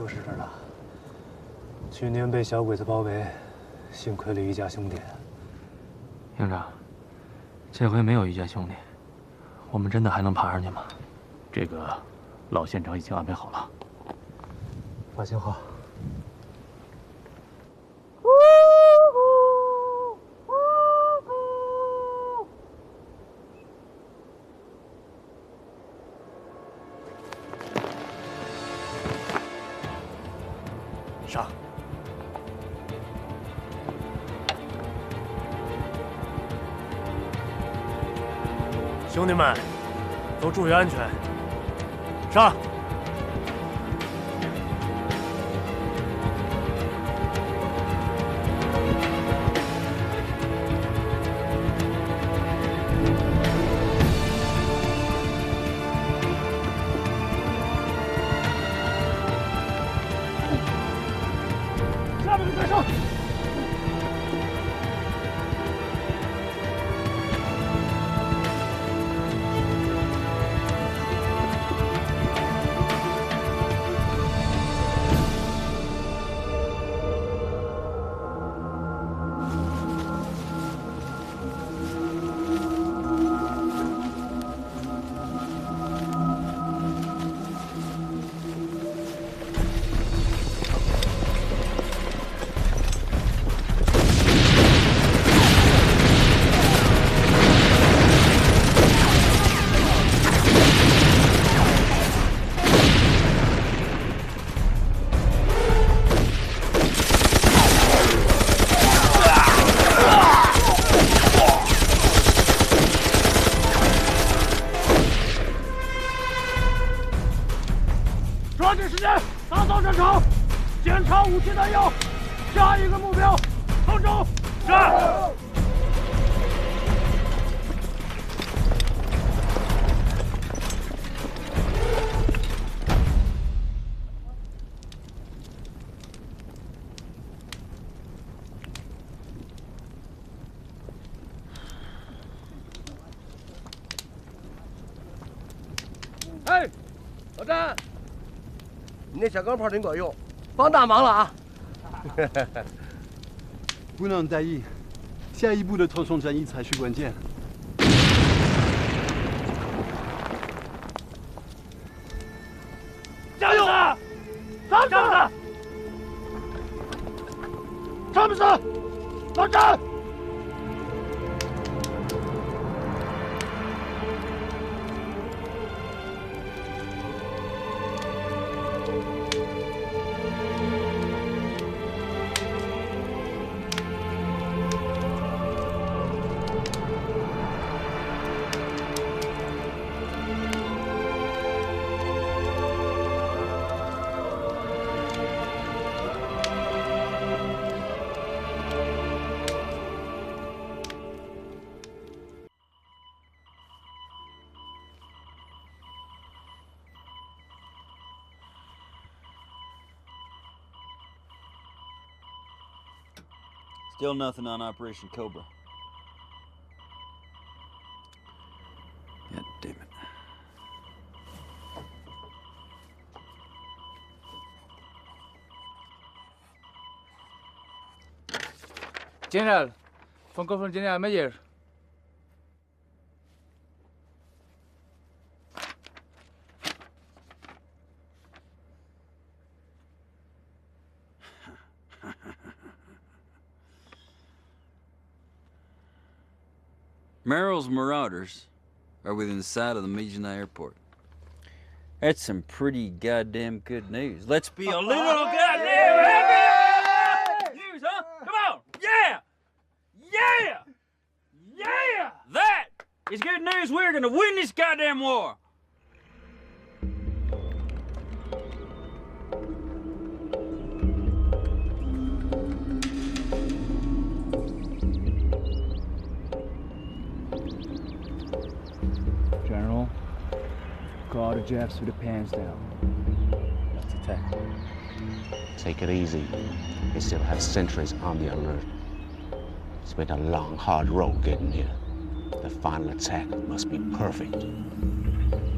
就是这儿了。去年被小鬼子包围，幸亏了于家兄弟。营长，这回没有于家兄弟，我们真的还能爬上去吗？这个，老县长已经安排好了。放心好。 上！兄弟们，都注意安全！上！下面的再上！抓紧时间打扫战场，检查武器弹药。下一个目标，杭州。是。哎，老詹，你那小钢炮真管用，帮大忙了啊！不能大意，下一步的特种战役才是关键。加油啊！咱们，詹姆斯，老詹。 Still nothing on Operation Cobra. God damn it. General, phone call from General Meyer. Merrill's Marauders are within sight of the Mijna Airport. That's some pretty goddamn good news. Let's be a little goddamn happy! News, huh? Come on! Yeah! Yeah! Yeah! That is good news. We're gonna win this goddamn war! General, call the Jeffs with the pants down. Let's attack. Take it easy. We still have sentries on the alert. It's been a long, hard road getting here. The final attack must be perfect.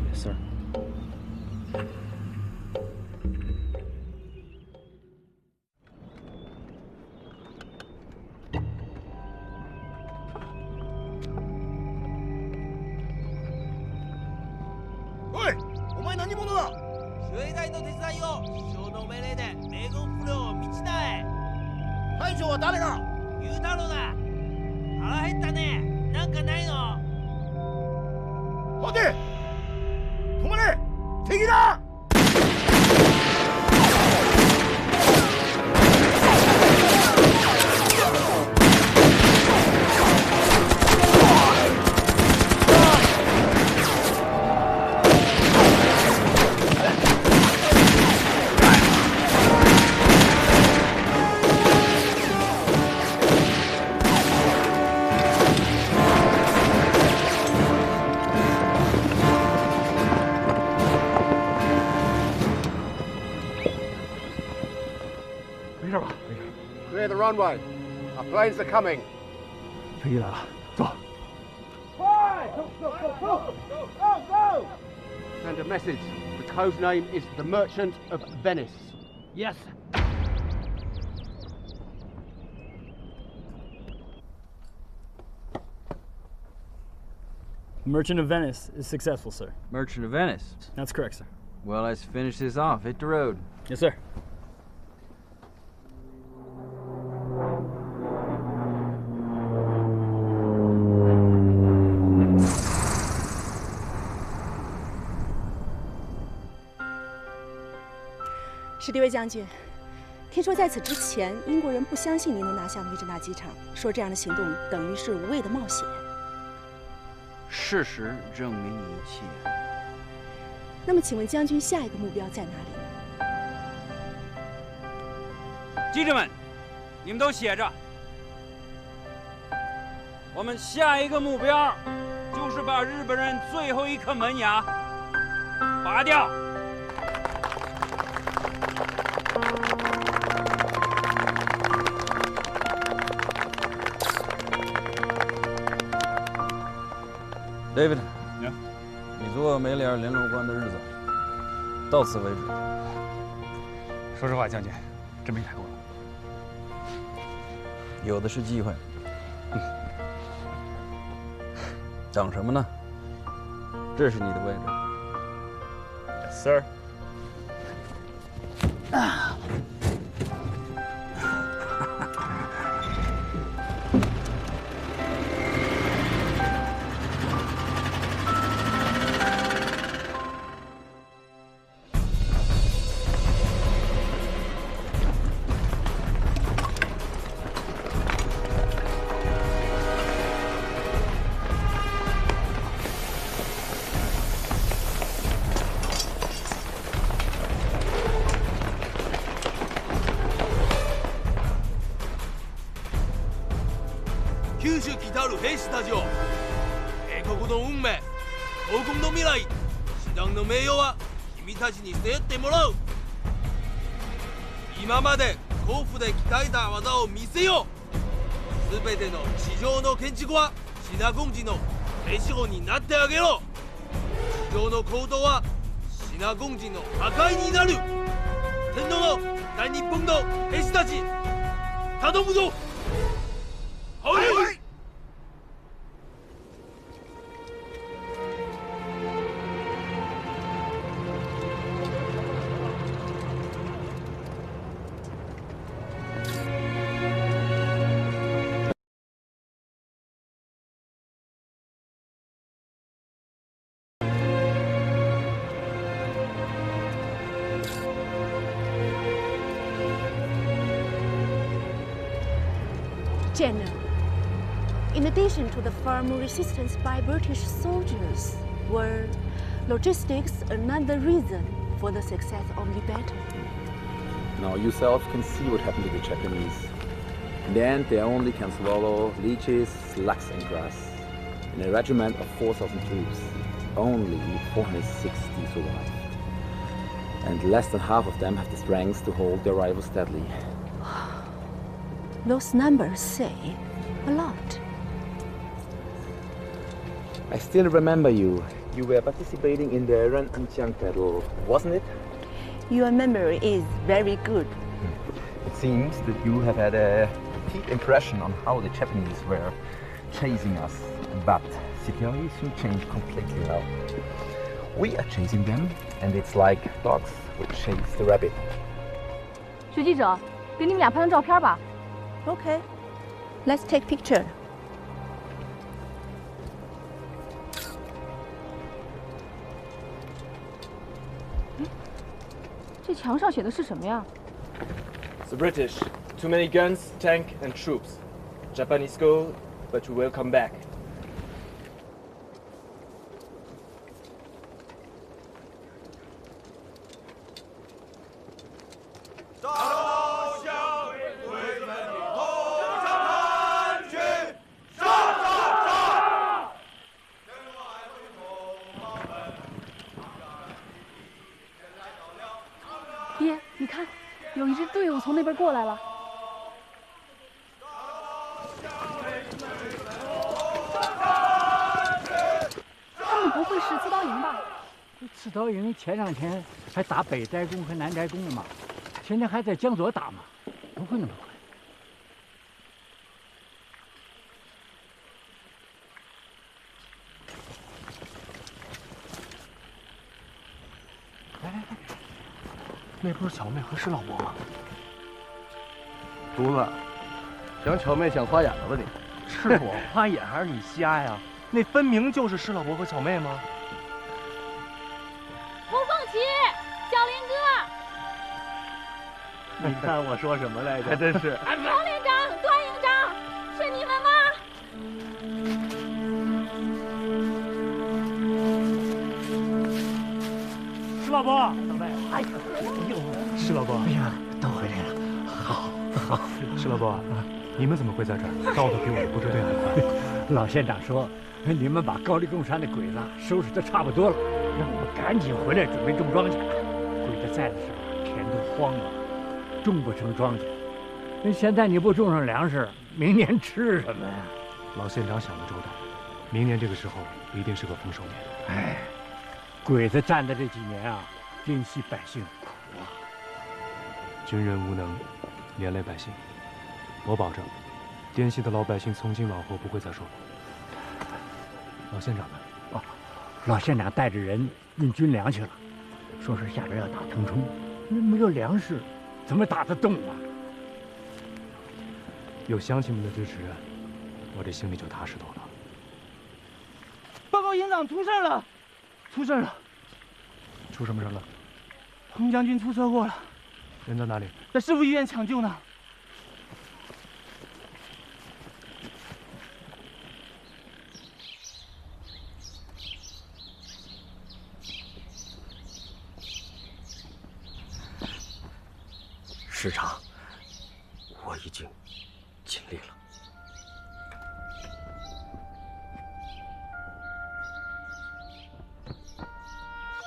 Yes, sir. 最大の手伝いを師匠の命令で米軍不良を道田へ。隊長は誰だ？雄太郎だ。腹減ったね。なんかないの？待て！止まれ！敵だ！Clear the runway. Our planes are coming. 飞机来了，走。 Send a message. The code name is the Merchant of Venice. Yes. Merchant of Venice is successful, sir. Merchant of Venice. That's correct, sir. Well, let's finish this off. Hit the road. Yes, sir.史迪威将军，听说在此之前，英国人不相信您能拿下梅治纳机场，说这样的行动等于是无谓的冒险。事实证明一切。那么，请问将军下一个目标在哪里呢？记者们，你们都写着，我们下一个目标就是把日本人最后一颗门牙拔掉。 David， 你做美脸联络官的日子到此为止。说实话，将军，真没太够了。有的是机会。等什么呢？这是你的位置。Yes, sir. 九州北ある兵士たちよ、英国の運命、東軍の未来、師団の名誉は君たちに背負ってもらう。今まで甲府で鍛えた技を見せよう。全ての地上の建築はシナゴンジの手資本になってあげろ。地上の行動はシナゴンジの破壊になる。天皇の大日本の兵士たち、頼むぞ。はい。 General, in addition to the firm resistance by British soldiers, were logistics another reason for the success of the battle? Now you yourself can see what happened to the Japanese. In the end, they only can swallow leeches, slugs and grass. In a regiment of 4,000 troops, only 460 survived. And less than half of them have the strength to hold their rivals steadily. Those numbers say a lot. I still remember you. You were participating in the Ren'anjiang battle, wasn't it? Your memory is very good. It seems that you have had a deep impression on how the Japanese were chasing us. But situation changed completely now. We are chasing them, and it's like dogs would chase the rabbit. 学记者，给你们俩拍张照片吧。Okay, let's take picture. 这墙上写的是什么呀？ The British. Too many guns, tank, and troops. Japanese go, but we will come back. 爹，你看，有一支队伍从那边过来了。他们不会是刺刀营吧？刺刀营前2天还打北斋宫和南斋宫了嘛，现在还在江左打嘛，不会那么快。那不是巧妹和施老伯吗？犊子，想巧妹想花眼了吧你？是我花眼还是你瞎呀？那分明就是施老伯和巧妹吗？胡凤旗，小林哥，你看我说什么来着？还真是。王连长、段营长，是你们吗？施老伯，小妹，哎呀，施老伯，哎呀，都回来了，好，好。施老伯，你们怎么会在这儿？到的比我们部队还快。老县长说，你们把高黎贡山的鬼子收拾得差不多了，让我们赶紧回来准备种庄稼。鬼子在的时候，田都荒了，种不成庄稼。那现在你不种上粮食，明年吃什么呀？老县长想得周到，明年这个时候一定是个丰收年。哎，鬼子占的这几年啊，滇西百姓苦啊。军人无能，连累百姓。我保证，滇西的老百姓从今往后不会再受苦。老县长呢？哦，老县长带着人运军粮去了，说是下边要打腾冲，那没有粮食，怎么打得动啊？有乡亲们的支持，我这心里就踏实多了。报告营长，出事了！出事了！出什么事了？彭将军出车祸了，人在哪里？在市府医院抢救呢。师长，我已经尽力了。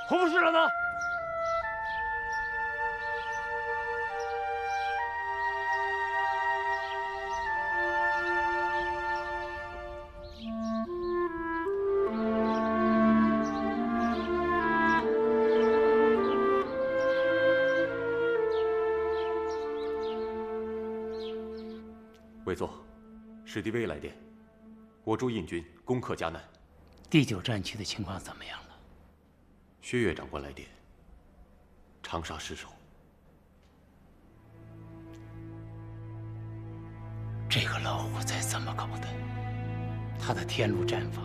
洪副师长呢？委座，史迪威来电，我驻印军攻克迦南。第9战区的情况怎么样了？薛岳长官来电，长沙失守。这个老虎仔怎么搞的？他的天路战法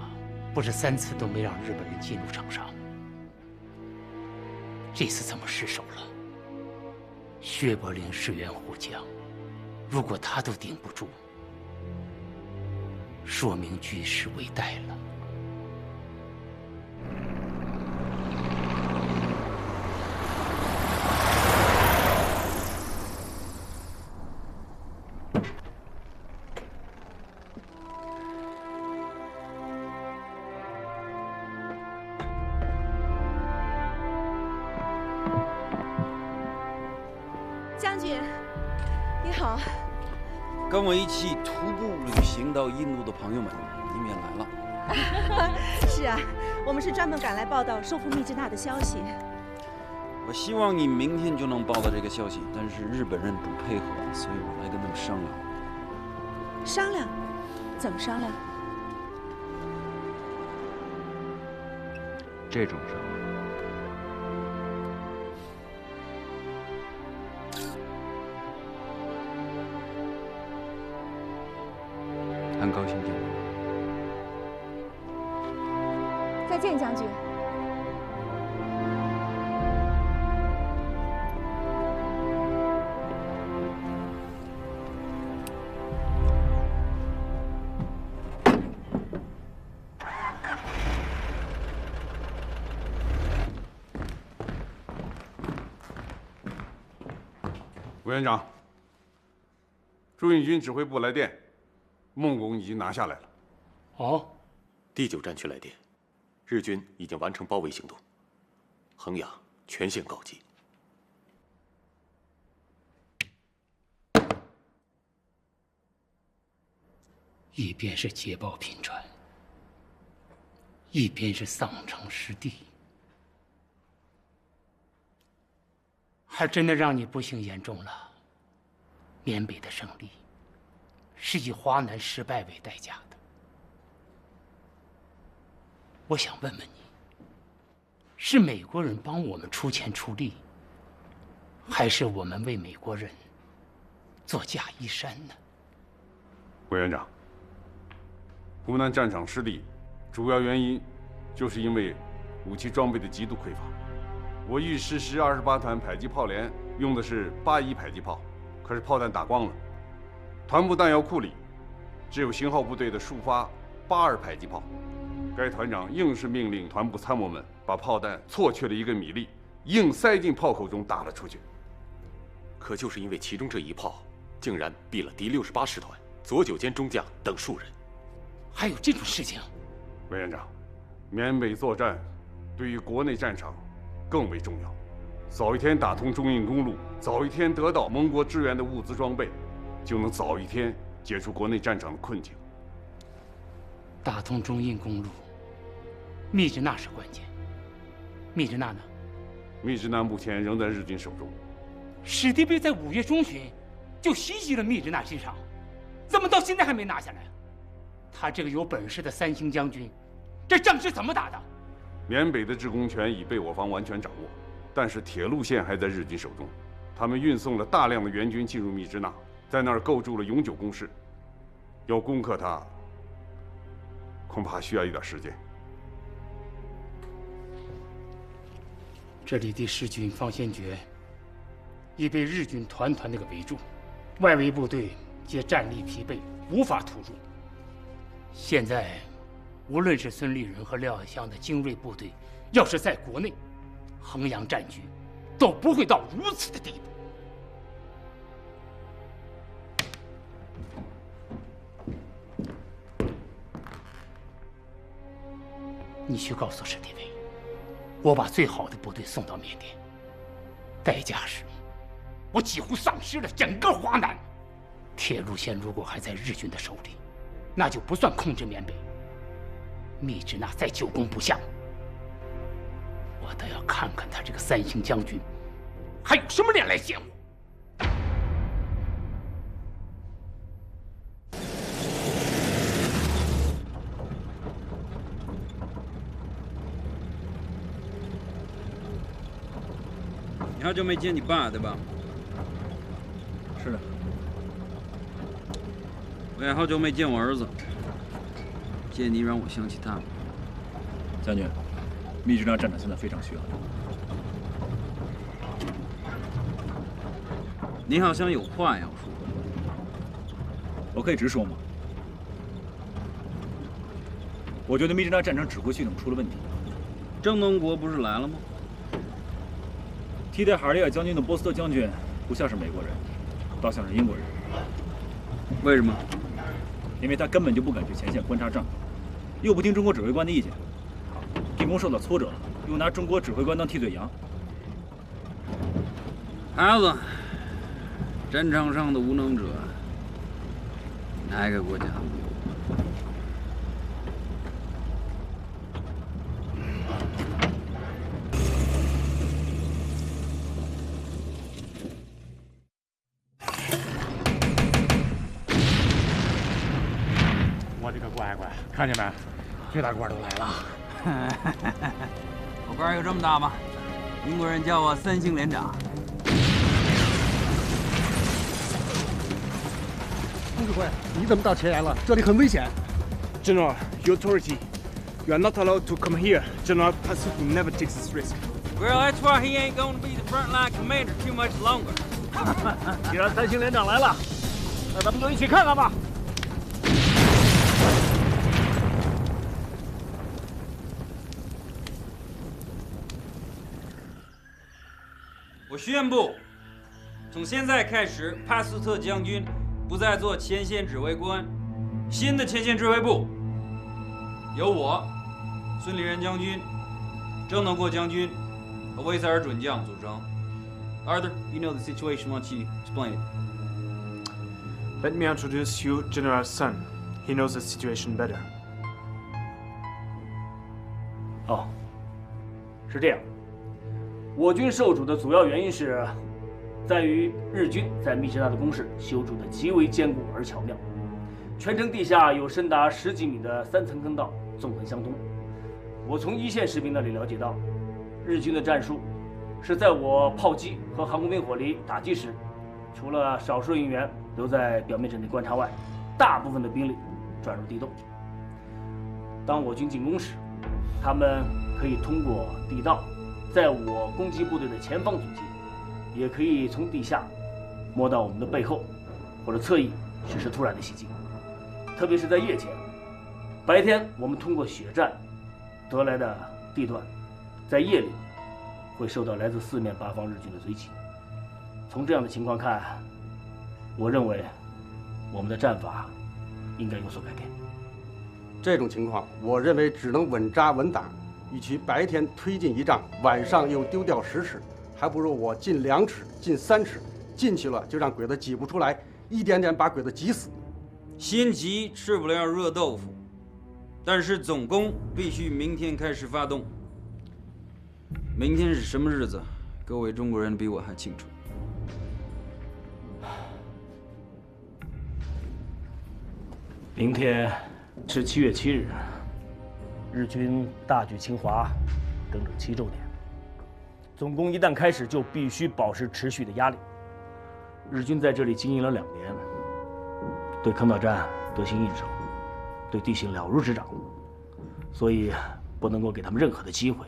不是3次都没让日本人进入长沙吗？这次怎么失手了？薛伯龄是员虎将，如果他都顶不住，说明局势危殆了。将军，你好。跟我一起徒步旅行到印度的朋友们，你们也来了。是啊，我们是专门赶来报道收复密支那的消息。我希望你明天就能报道这个消息，但是日本人不配合，所以我来跟他们商量。商量？怎么商量？这种事儿再见，将军。委员长，驻印军指挥部来电，孟拱已经拿下来了。哦，第9战区来电，日军已经完成包围行动，衡阳全线告急。一边是捷报频传，一边是丧城失地，还真的让你不幸言中了。缅北的胜利是以华南失败为代价的。我想问问你，是美国人帮我们出钱出力，还是我们为美国人做嫁衣衫呢？委员长，湖南战场失利，主要原因就是因为武器装备的极度匮乏。我豫师师28团迫击炮连用的是81迫击炮，可是炮弹打光了。团部弹药库里只有型号部队的数发82迫击炮。该团长硬是命令团部参谋们把炮弹错缺了1个米粒，硬塞进炮口中打了出去。可就是因为其中这一炮，竟然毙了第68师团左9间中将等数人。还有这种事情？委员长，缅北作战对于国内战场更为重要。早一天打通中印公路，早一天得到盟国支援的物资装备，就能早一天解除国内战场的困境。打通中印公路，密支那是关键。密支那呢？密支那目前仍在日军手中。史迪威在5月中旬就袭击了密支那机场，怎么到现在还没拿下来？他这个有本事的3星将军，这仗是怎么打的？缅北的制空权已被我方完全掌握，但是铁路线还在日军手中。他们运送了大量的援军进入密支那，在那儿构筑了永久工事。要攻克它，恐怕需要一点时间。这里第10军方先觉已被日军团团的围住，外围部队皆战力疲惫，无法突入。现在，无论是孙立人和廖耀湘的精锐部队，要是在国内，衡阳战局都不会到如此的地步。你去告诉史迪威，我把最好的部队送到缅甸，代价是，我几乎丧失了整个华南。铁路线如果还在日军的手里，那就不算控制缅北。密支那再久攻不下，我倒要看看他这个3星将军还有什么脸来见我。你好久没见你爸，对吧？是的。我也好久没见我儿子，见你让我想起他了。将军，密支那战场现在非常需要你。你好像有话要说。我可以直说吗？我觉得密支那战场指挥系统出了问题。郑东国不是来了吗？替代哈里尔将军的波斯特将军不像是美国人，倒像是英国人。为什么？因为他根本就不敢去前线观察仗，又不听中国指挥官的意见，进攻受到挫折了，又拿中国指挥官当替罪羊。孩子，战场上的无能者，哪个国家都有？我的个乖乖，看见没？最大官都来了。我官有这么大吗？英国人叫我3星连长。副指挥，你怎么到前沿了？这里很危险。 General, your authority You are not allowed to come here. General Pasutu never takes this risk. Well, that's why he ain't going to be the frontline commander too much longer. 既然3星连长来了，那咱们就一起看看吧。我宣布，从现在开始，帕斯特将军不再做前线指挥官，新的前线指挥部由我、孙立人将军、郑能过将军和威塞尔准将组成。Arthur, you know the situation. Why don't you explain it? Let me introduce you General Sun. He knows the situation better. 哦，是这样。我军受阻的主要原因是，在于日军在密支那的工事修筑的极为坚固而巧妙，全城地下有深达10几米的3层坑道，纵横相通。我从一线士兵那里了解到，日军的战术是在我炮击和航空兵火力打击时，除了少数人员留在表面阵地观察外，大部分的兵力转入地洞。当我军进攻时，他们可以通过地道，在我攻击部队的前方阻击，也可以从地下摸到我们的背后或者侧翼实施突然的袭击。特别是在夜间，白天我们通过血战得来的地段，在夜里会受到来自4面8方日军的追击。从这样的情况看，我认为我们的战法应该有所改变。这种情况，我认为只能稳扎稳打。与其白天推进1丈，晚上又丢掉10尺，还不如我进2尺，进3尺，进去了就让鬼子挤不出来，一点点把鬼子挤死。心急吃不了热豆腐，但是总攻必须明天开始发动。明天是什么日子？各位中国人比我还清楚。明天是7月7日，日军大举侵华，整整7周年。总攻一旦开始，就必须保持持续的压力。日军在这里经营了2年，对坑道战得心应手，对地形了如指掌，所以不能够给他们任何的机会。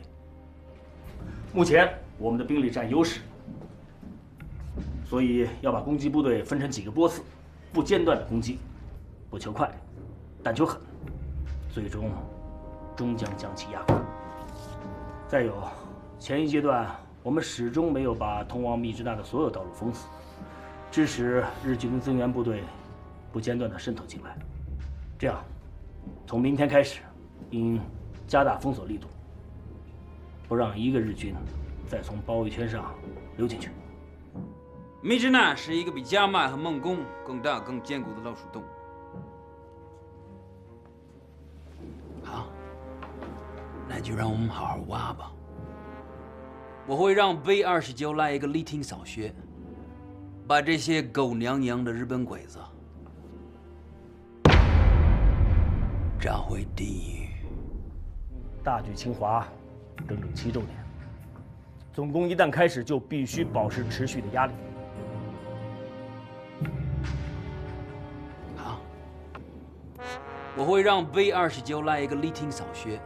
目前我们的兵力占优势，所以要把攻击部队分成几个波次，不间断的攻击，不求快，但求狠，最终终将将其压垮。再有，前一阶段我们始终没有把通往密支那的所有道路封死，致使日军的增援部队不间断地渗透进来。这样，从明天开始，应加大封锁力度，不让一个日军再从包围圈上溜进去。密支那是一个比加麦和孟公更大、更坚固的老鼠洞。好，那就让我们好好挖吧。我会让B-29来一个力挺扫穴，把这些狗娘养的日本鬼子抓回地狱。大举侵华，整整7周年。总攻一旦开始，就必须保持持续的压力。好，我会让B-29来一个力挺扫穴，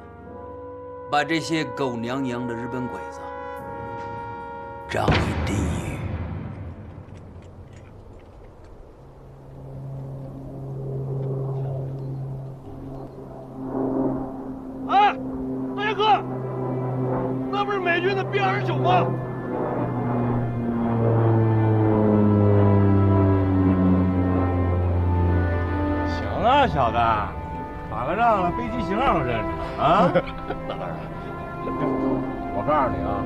把这些狗娘养的日本鬼子抓回地狱。哎，大家哥，那不是美军的 B-29吗？行啊，小子，打个仗了，飞机型号认识啊？当然，我告诉你啊，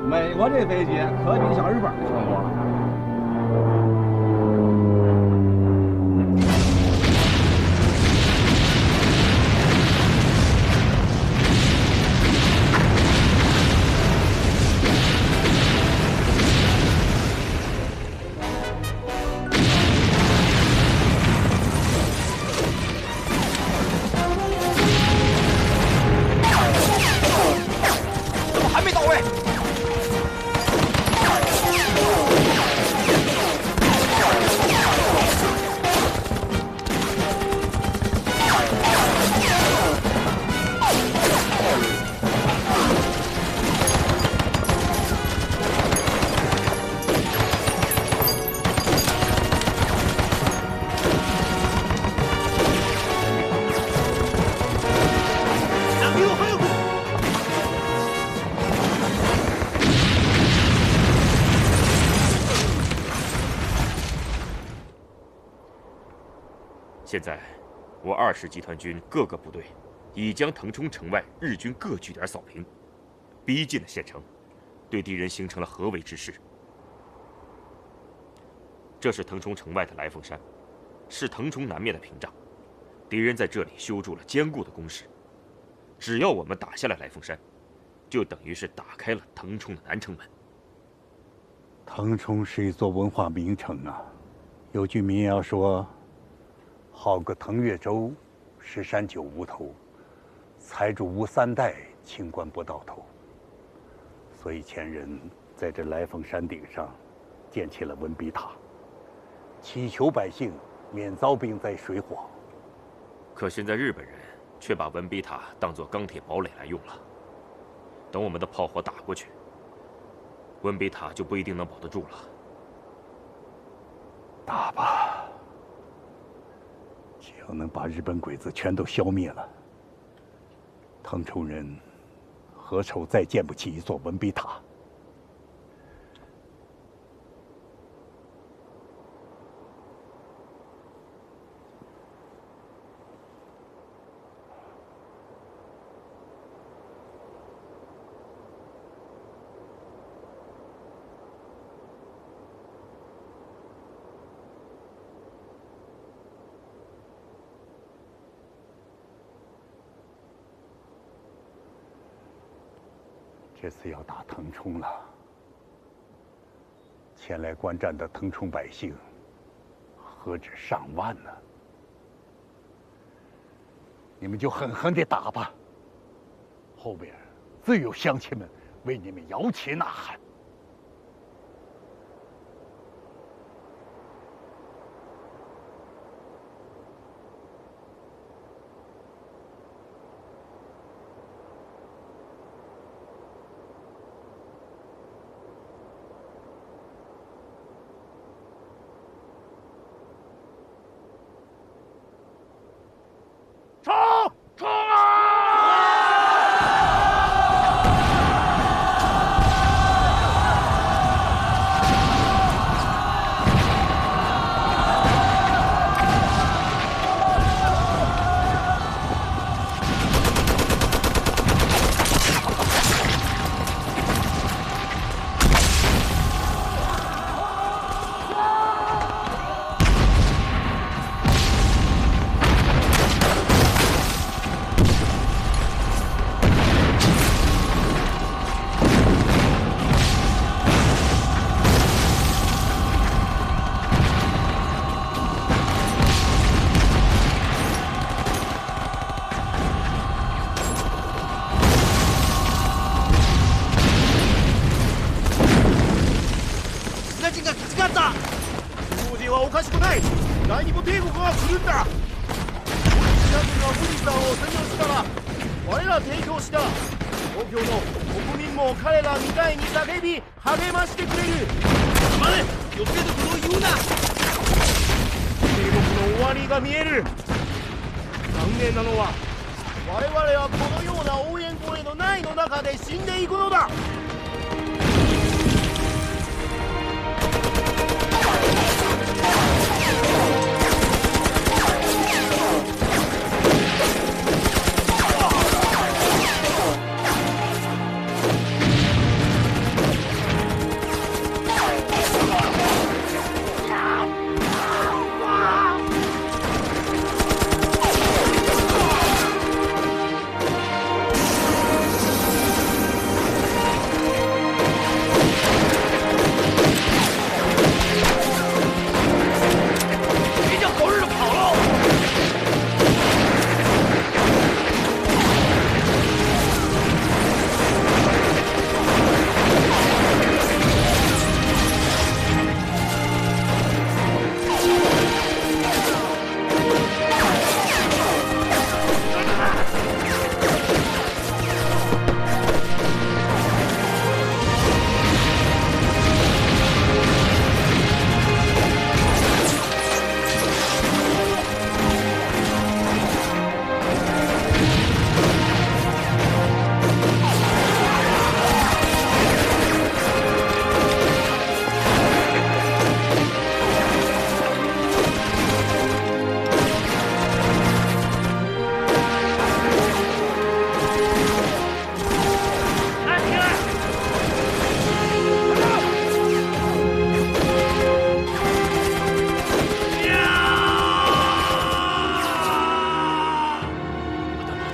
美国这飞机可比小日本的强多了。还没到位。现在，我20集团军各个部队已将腾冲城外日军各据点扫平，逼近了县城，对敌人形成了合围之势。这是腾冲城外的来凤山，是腾冲南面的屏障，敌人在这里修筑了坚固的工事。只要我们打下了来凤山，就等于是打开了腾冲的南城门。腾冲是一座文化名城啊，有句民谣说：“好个腾越州，石山九无头，财主无三代，清官不到头。”所以前人在这来凤山顶上建起了文笔塔，祈求百姓免遭兵灾水火。可现在日本人却把文笔塔当作钢铁堡垒来用了。等我们的炮火打过去，文笔塔就不一定能保得住了。打吧，只要能把日本鬼子全都消灭了，腾冲人何愁再建不起一座文笔塔？这次要打腾冲了，前来观战的腾冲百姓何止上万呢？你们就狠狠地打吧，后边自有乡亲们为你们摇旗呐喊。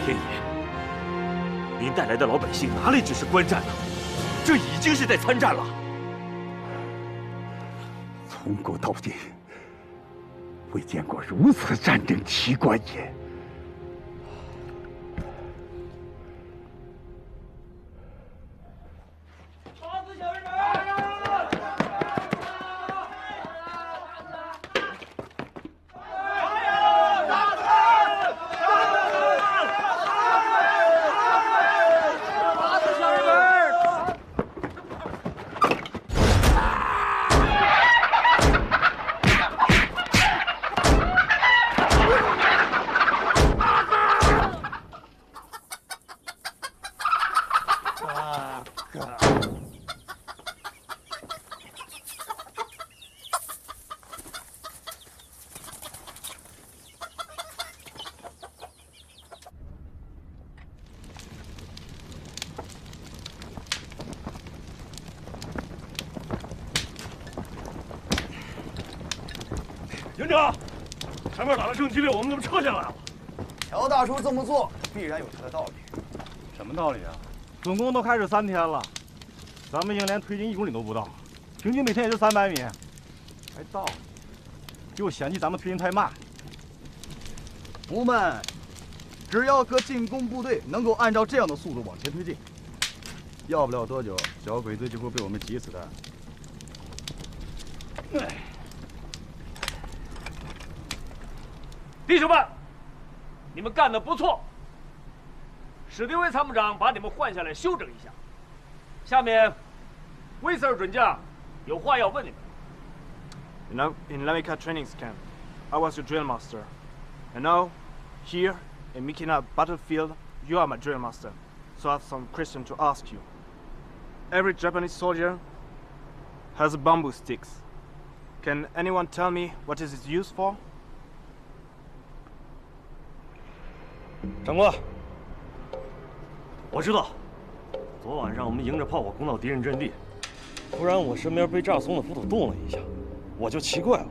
天爷，您带来的老百姓哪里只是观战了，这已经是在参战了。从古到今，未见过如此战争奇观也。营长，前面打得正激烈，我们怎么撤下来了？乔大叔这么做必然有他的道理。什么道理啊？总共都开始3天了，咱们已经连推进1公里都不到，平均每天也就300米，还到，就嫌弃咱们推进太慢。不慢，只要各进攻部队能够按照这样的速度往前推进，要不了多久，小鬼子就会被我们挤死的。弟兄们，你们干得不错。史迪威参谋长把你们换下来休整一下。下面，威瑟尔准将有话要问你们。In Lamika training camp, I was your drill master, and now, here in Mikina battlefield, you are my drill master. So I have some question to ask you. Every Japanese soldier has bamboo sticks. Can anyone tell me what is it used for? 长官，我知道，昨晚上我们迎着炮火攻到敌人阵地，突然我身边被炸松的斧头动了一下，我就奇怪了，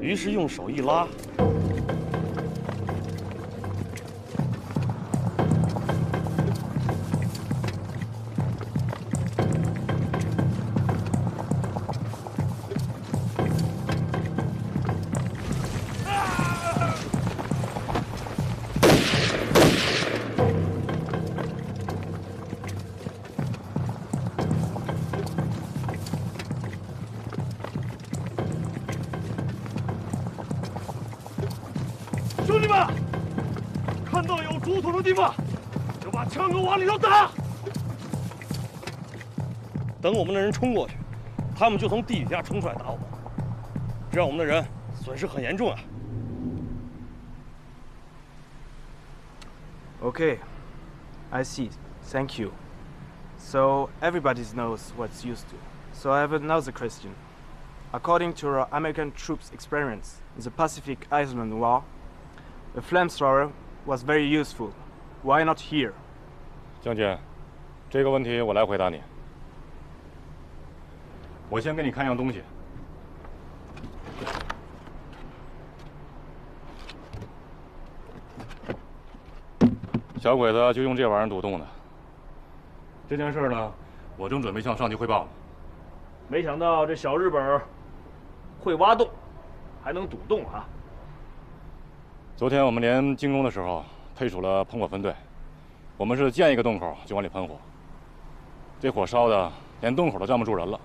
于是用手一拉。兄弟们，看到有竹筒的地方，就把枪口往里头打。等我们的人冲过去，他们就从地底下冲出来打我们，这样我们的人损失很严重啊。Okay, I see. Thank you. So everybody knows what's used to. So I have another question. According to our American troops' experience in the Pacific Island War, the flamethrower was very useful. Why not here? 将军，这个问题我来回答你。我先给你看样东西。小鬼子就用这玩意儿堵洞的。这件事呢，我正准备向上级汇报呢。没想到这小日本会挖洞，还能堵洞啊！昨天我们连进攻的时候配属了喷火分队，我们是见一个洞口就往里喷火，这火烧的连洞口都站不住人了。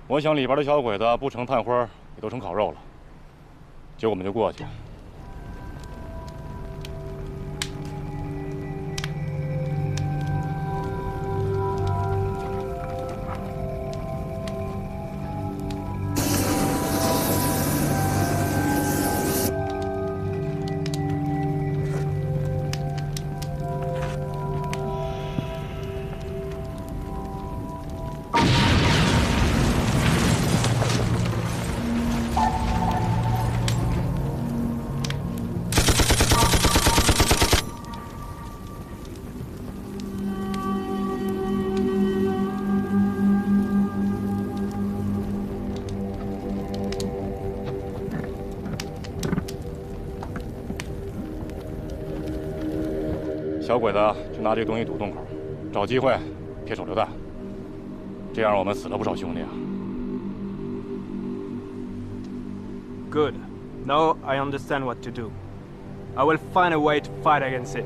我想里边的小鬼子不成炭灰也都成烤肉了，结果我们就过去。小鬼子就拿这个东西堵洞口，找机会撇手榴弹，这样我们死了不少兄弟啊。Good. Now I understand what to do. I will find a way to fight against it.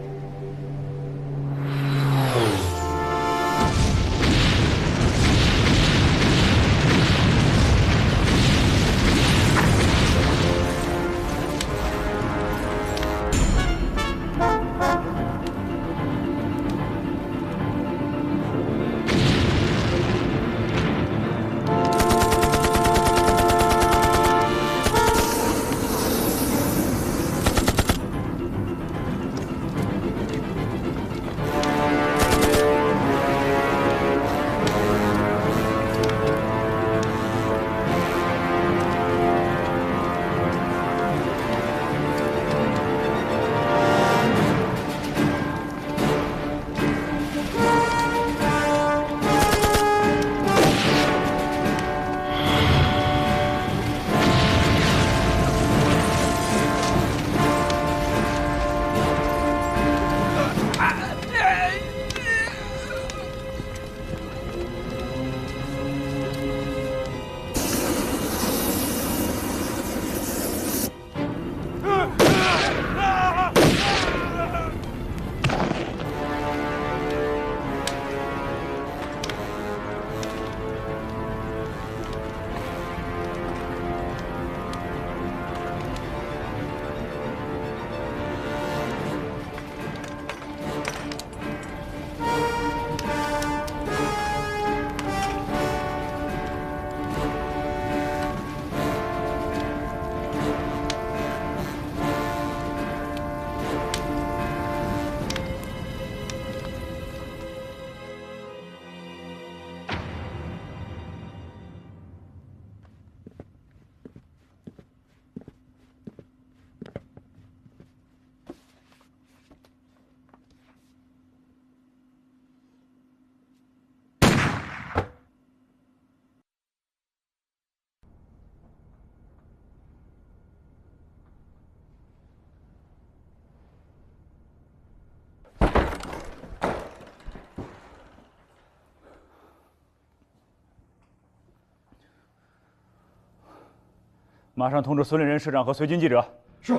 马上通知孙立人师长和随军记者。是。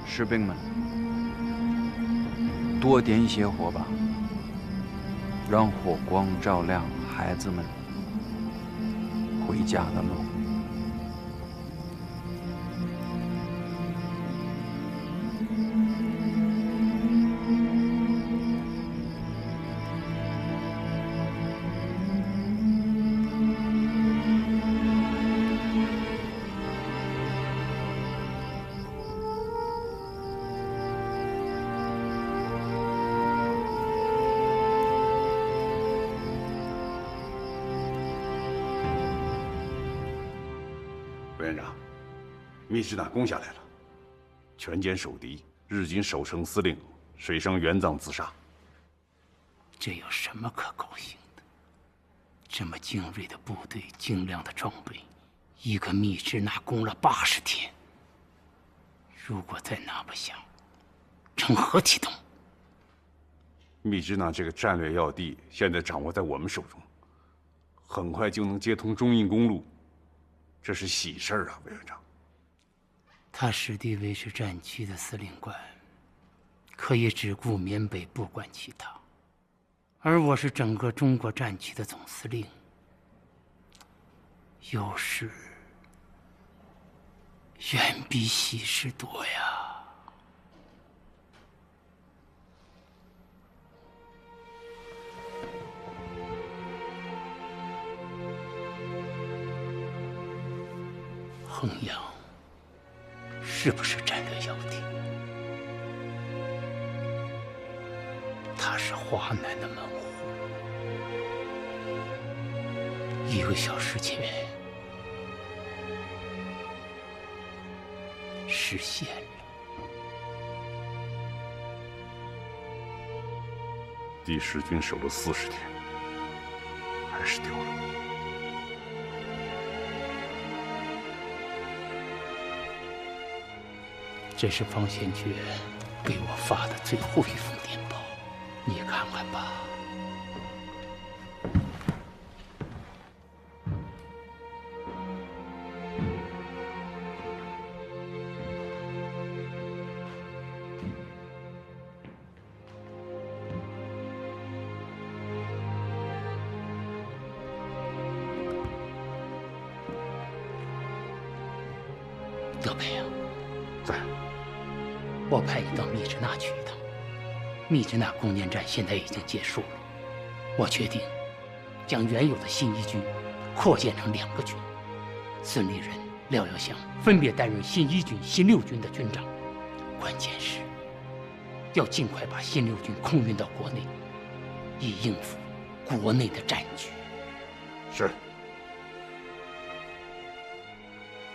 士兵们，多点一些火吧，让火光照亮孩子们回家的路。委员长，密支那攻下来了，全歼守敌，日军守城司令水生元藏自杀。这有什么可高兴的？这么精锐的部队，精良的装备，一个密支那攻了80天。如果再拿不下，成何体统？密支那这个战略要地现在掌握在我们手中，很快就能接通中印公路。这是喜事儿啊，委员长。他使地为是战区的司令官，可以只顾缅北，不管其他；而我是整个中国战区的总司令，优势远比稀释多呀。衡阳是不是战略要地？它是华南的门户。1个小时前实现了。第10军守了40天，还是丢了。这是方先觉给我发的最后一封电报，你看看吧。德培啊，在。我派你到密支那去一趟。密支那攻坚战现在已经结束了，我决定将原有的新1军扩建成2个军，孙立人、廖耀湘分别担任新1军、新6军的军长。关键是要尽快把新6军空运到国内，以应付国内的战局。是。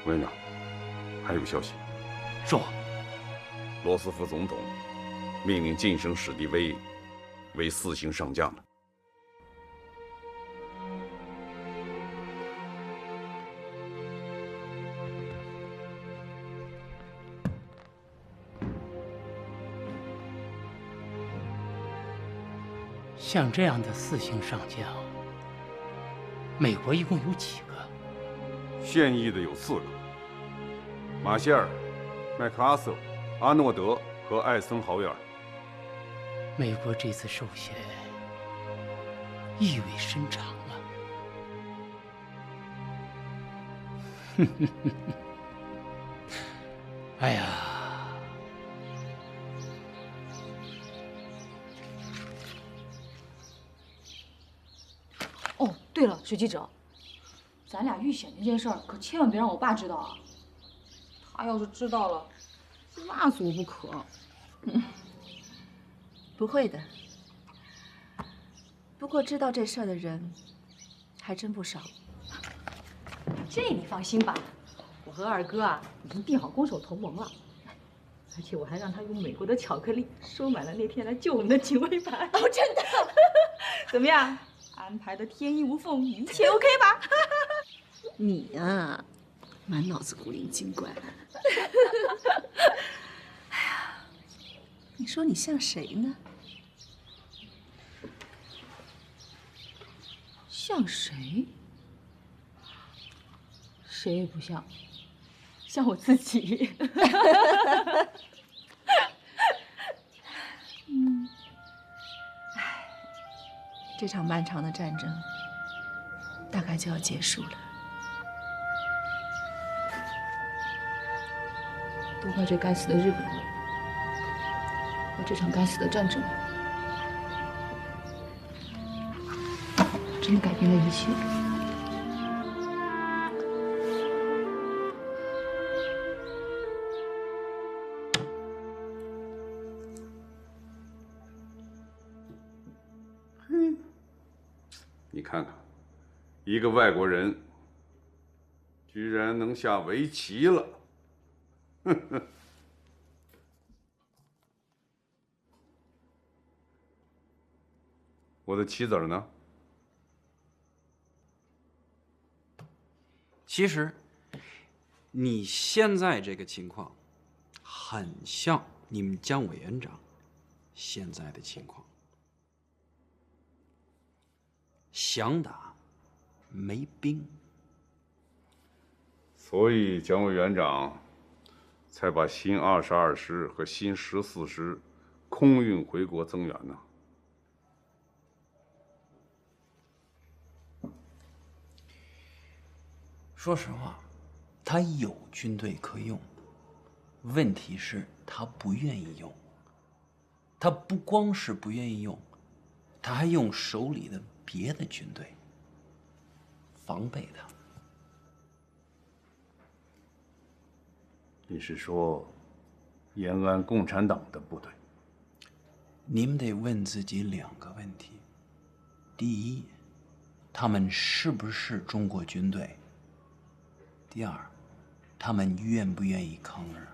委员长，还有个消息。说。罗斯福总统命令晋升史迪威为4星上将了。像这样的4星上将，美国一共有几个？现役的有4个：马歇尔、麦克阿瑟、阿诺德和艾森豪威尔。美国这次授衔意味深长啊！哎呀，哦，对了，水记者，咱俩遇险那件事儿可千万别让我爸知道啊！他要是知道了，非骂死我不可。不会的。不过知道这事儿的人还真不少。这你放心吧，我和二哥啊已经订好攻守同盟了，而且我还让他用美国的巧克力收买了那天来救我们的警卫排。哦，真的？怎么样？安排的天衣无缝，一切 OK 吧？你呀，满脑子古灵精怪。哎呀，你说你像谁呢？像谁？谁也不像，像我自己。这场漫长的战争大概就要结束了。都怪这该死的日本人和这场该死的战争，真的改变了一切。你看看，一个外国人居然能下围棋了，哼哼。我的棋子儿呢？其实，你现在这个情况，很像你们姜委员长现在的情况。想打，没兵，所以蒋委员长才把新22师和新14师空运回国增援呢。说实话，他有军队可用，问题是他不愿意用。他不光是不愿意用，他还用手里的别的军队防备他。你是说，延安共产党的部队？你们得问自己2个问题：第一，他们是不是中国军队？第二，他们愿不愿意抗日？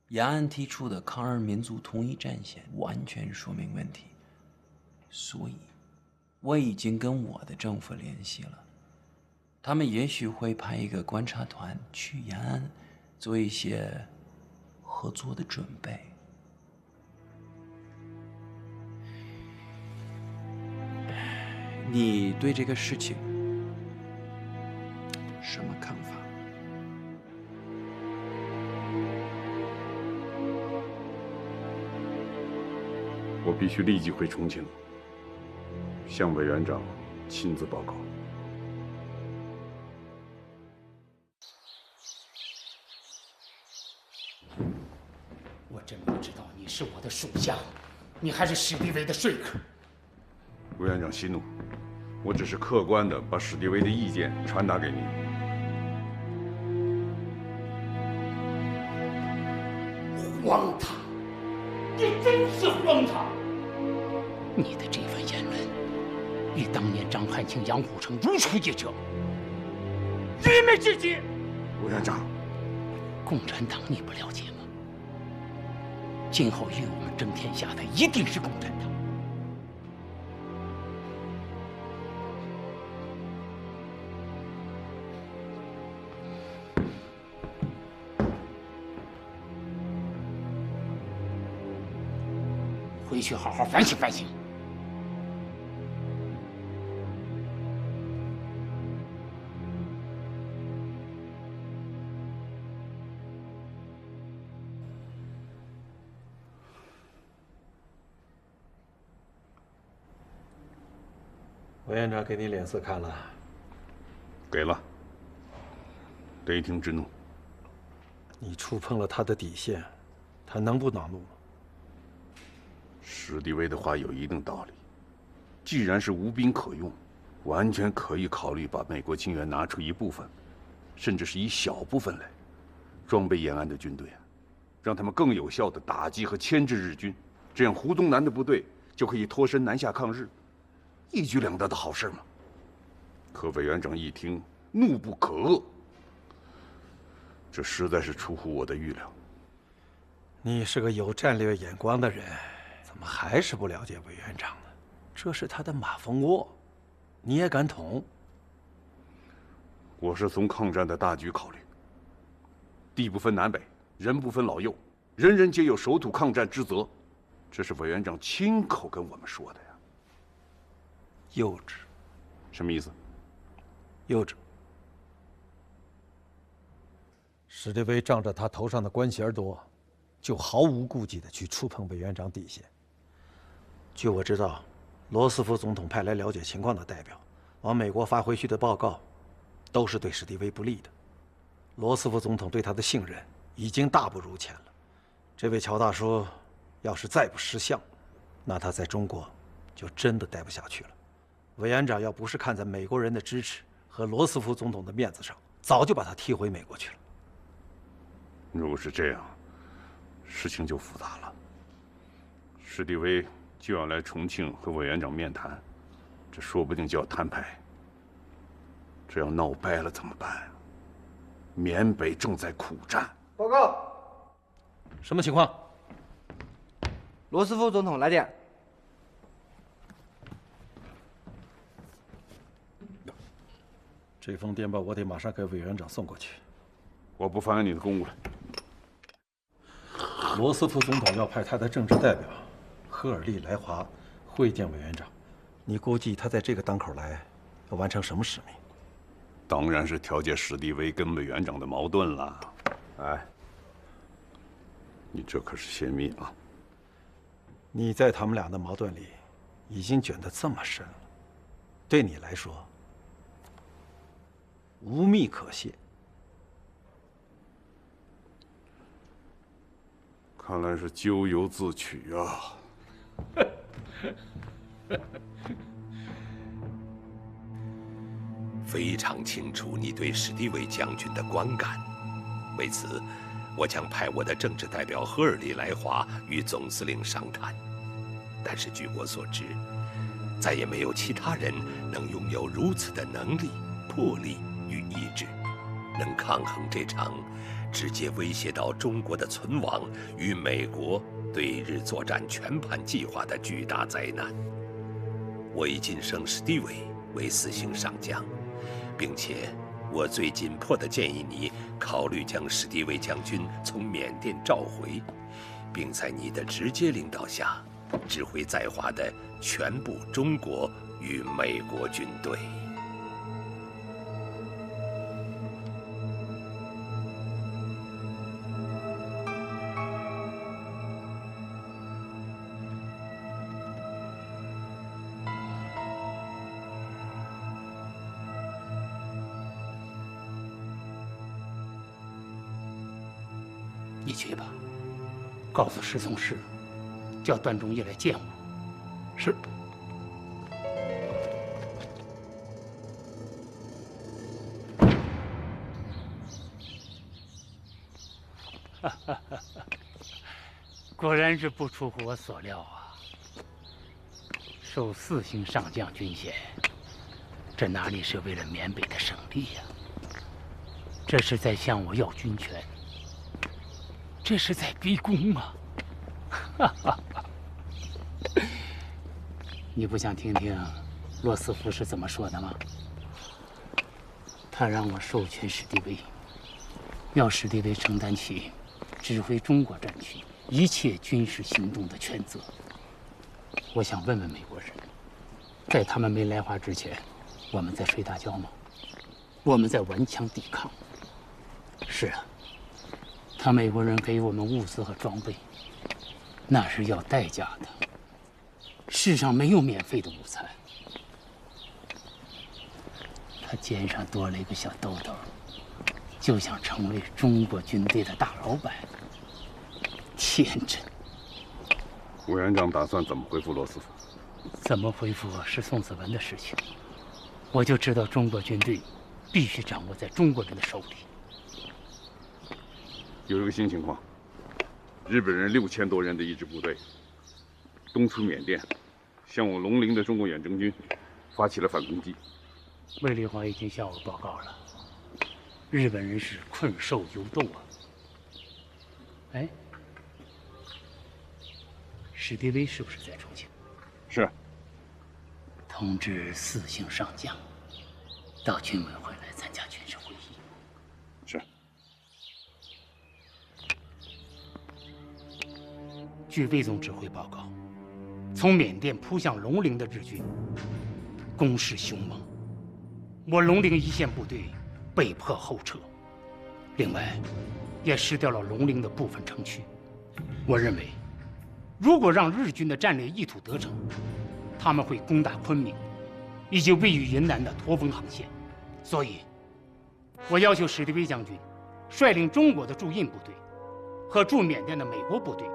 延安提出的抗日民族统一战线完全说明问题，所以我已经跟我的政府联系了，他们也许会派一个观察团去延安，做一些合作的准备。你对这个事情什么看法？我必须立即回重庆，向委员长亲自报告。我真不知道你是我的属下，你还是史迪威的说客。委员长息怒，我只是客观地把史迪威的意见传达给您。荒唐！你真是荒唐！你的这番言论与当年张汉卿、杨虎城如出一辙，愚昧至极。委员长，共产党你不了解吗？今后与我们争天下的一定是共产党。回去好好反省反省。委员长给你脸色看了？给了。雷霆之怒。你触碰了他的底线，他能不恼怒吗？史迪威的话有一定道理。既然是无兵可用，完全可以考虑把美国清源拿出一部分，甚至是一小部分来，装备延安的军队，让他们更有效地打击和牵制日军，这样胡宗南的部队就可以脱身南下抗日，一举两得的好事嘛。可委员长一听，怒不可遏，这实在是出乎我的预料。你是个有战略眼光的人，怎么还是不了解委员长呢？这是他的马蜂窝，你也敢捅？我是从抗战的大局考虑，地不分南北，人不分老幼，人人皆有守土抗战之责，这是委员长亲口跟我们说的呀。幼稚，什么意思？幼稚。史迪威仗着他头上的官衔多，就毫无顾忌地去触碰委员长底线。据我知道，罗斯福总统派来了解情况的代表，往美国发回去的报告，都是对史迪威不利的。罗斯福总统对他的信任已经大不如前了。这位乔大叔要是再不识相，那他在中国就真的待不下去了。委员长要不是看在美国人的支持和罗斯福总统的面子上，早就把他踢回美国去了。如果是这样，事情就复杂了。史迪威就要来重庆和委员长面谈，这说不定就要摊牌。这要闹掰了怎么办？缅北正在苦战。报告，什么情况？罗斯福总统来电。这封电报我得马上给委员长送过去。我不妨碍你的公务了。罗斯福总统要派他的政治代表赫尔利来华会见委员长，你估计他在这个当口来要完成什么使命？当然是调解史迪威跟委员长的矛盾了。哎，你这可是泄密啊！你在他们俩的矛盾里已经卷得这么深了，对你来说无密可泄。看来是咎由自取啊！非常清楚你对史迪威将军的观感，为此，我将派我的政治代表赫尔利来华与总司令商谈。但是据我所知，再也没有其他人能拥有如此的能力、魄力与意志，能抗衡这场直接威胁到中国的存亡与美国对日作战全盘计划的巨大灾难。我已晋升史迪威为4星上将，并且我最紧迫地建议你考虑将史迪威将军从缅甸召回，并在你的直接领导下指挥在华的全部中国与美国军队。你去吧，告诉侍从室，叫段仲义来见我。是。果然是不出乎我所料啊！受4星上将军衔，这哪里是为了缅北的胜利呀？这是在向我要军权。这是在逼宫啊！你不想听听罗斯福是怎么说的吗？他让我授权史迪威，要史迪威承担起指挥中国战区一切军事行动的全责。我想问问美国人，在他们没来华之前，我们在睡大觉吗？我们在顽强抵抗。是啊。他美国人给我们物资和装备，那是要代价的。世上没有免费的午餐。他肩上多了一个小兜兜，就想成为中国军队的大老板。天真。委员长打算怎么回复罗斯福？怎么回复是宋子文的事情。我就知道中国军队必须掌握在中国人的手里。有一个新情况，日本人6000多人的一支部队东出缅甸，向我龙陵的中国远征军发起了反攻击。卫立华已经向我报告了，日本人是困兽犹斗啊。哎，史迪威是不是在重庆？是。通知4星上将到军委会来参加军事会议。是。据魏总指挥报告，从缅甸扑向龙陵的日军攻势凶猛，我龙陵一线部队被迫后撤，另外也失掉了龙陵的部分城区。我认为，如果让日军的战略意图得逞，他们会攻打昆明以及位于云南的驼峰航线，所以，我要求史迪威将军率领中国的驻印部队和驻缅甸的美国部队，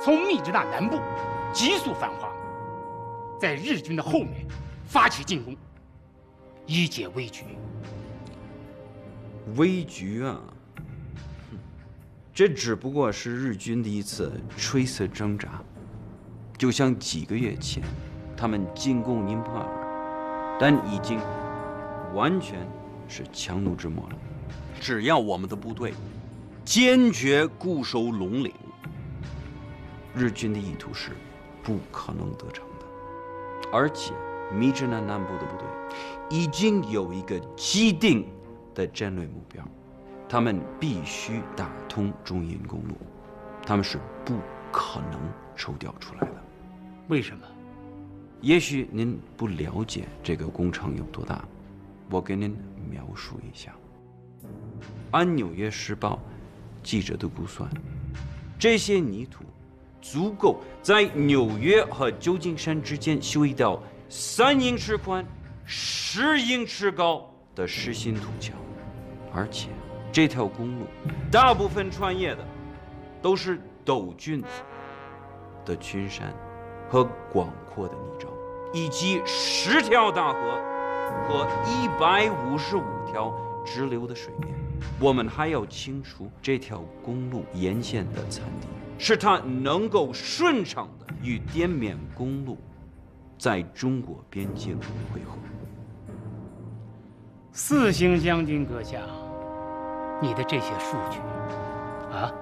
从密支那南部急速反华，在日军的后面发起进攻，以解危局。危局啊！这只不过是日军的一次吹色挣扎，就像几个月前他们进攻宁波尔，但已经完全是强弩之末了。只要我们的部队坚决固守龙陵，日军的意图是不可能得逞的。而且密支那南部的部队已经有一个既定的战略目标，他们必须打通中印公路，他们是不可能抽调出来的。为什么？也许您不了解这个工程有多大，我给您描述一下。按《纽约时报》记者的估算，这些泥土足够在纽约和旧金山之间修一道3英尺宽、10英尺高、的实心土墙，而且这条公路大部分穿越的都是陡峻的群山和广阔的泥沼，以及10条大河和155条支流的水面。我们还要清除这条公路沿线的残地，使它能够顺畅的与滇缅公路在中国边境汇合。4星将军阁下，你的这些数据，啊，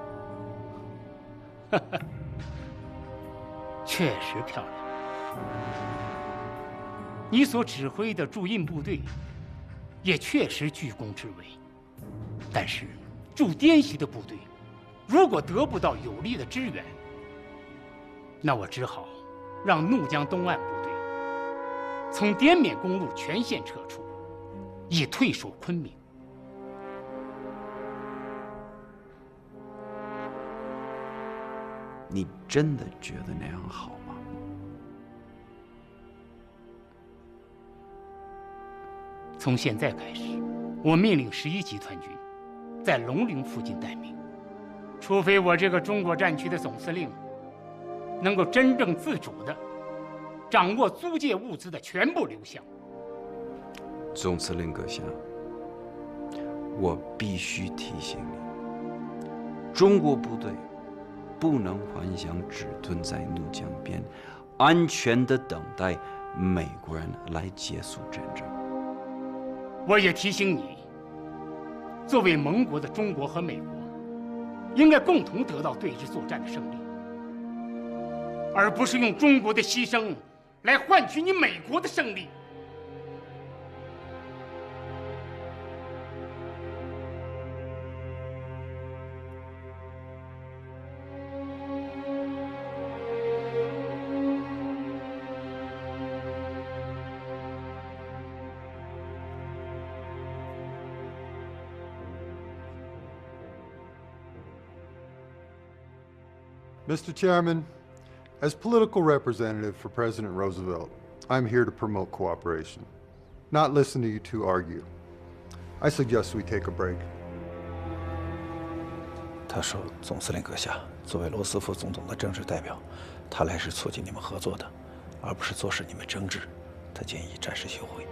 确实漂亮。你所指挥的驻印部队，也确实居功至伟。但是，驻滇西的部队，如果得不到有力的支援，那我只好让怒江东岸部队从滇缅公路全线撤出，以退守昆明。你真的觉得那样好吗？从现在开始，我命令11集团军在龙陵附近待命，除非我这个中国战区的总司令能够真正自主地掌握租界物资的全部流向。总司令阁下，我必须提醒你，中国部队不能幻想只蹲在怒江边，安全地等待美国人来结束战争。我也提醒你，作为盟国的中国和美国，应该共同得到对日作战的胜利，而不是用中国的牺牲来换取你美国的胜利。Mr. Chairman, as political representative for President Roosevelt, I'm here to promote cooperation, not listen to you two argue. I suggest we take a break. 他说：“总司令阁下，作为罗斯福总统的政治代表，他来是促进你们合作的，而不是坐视你们争执。他建议暂时休会。”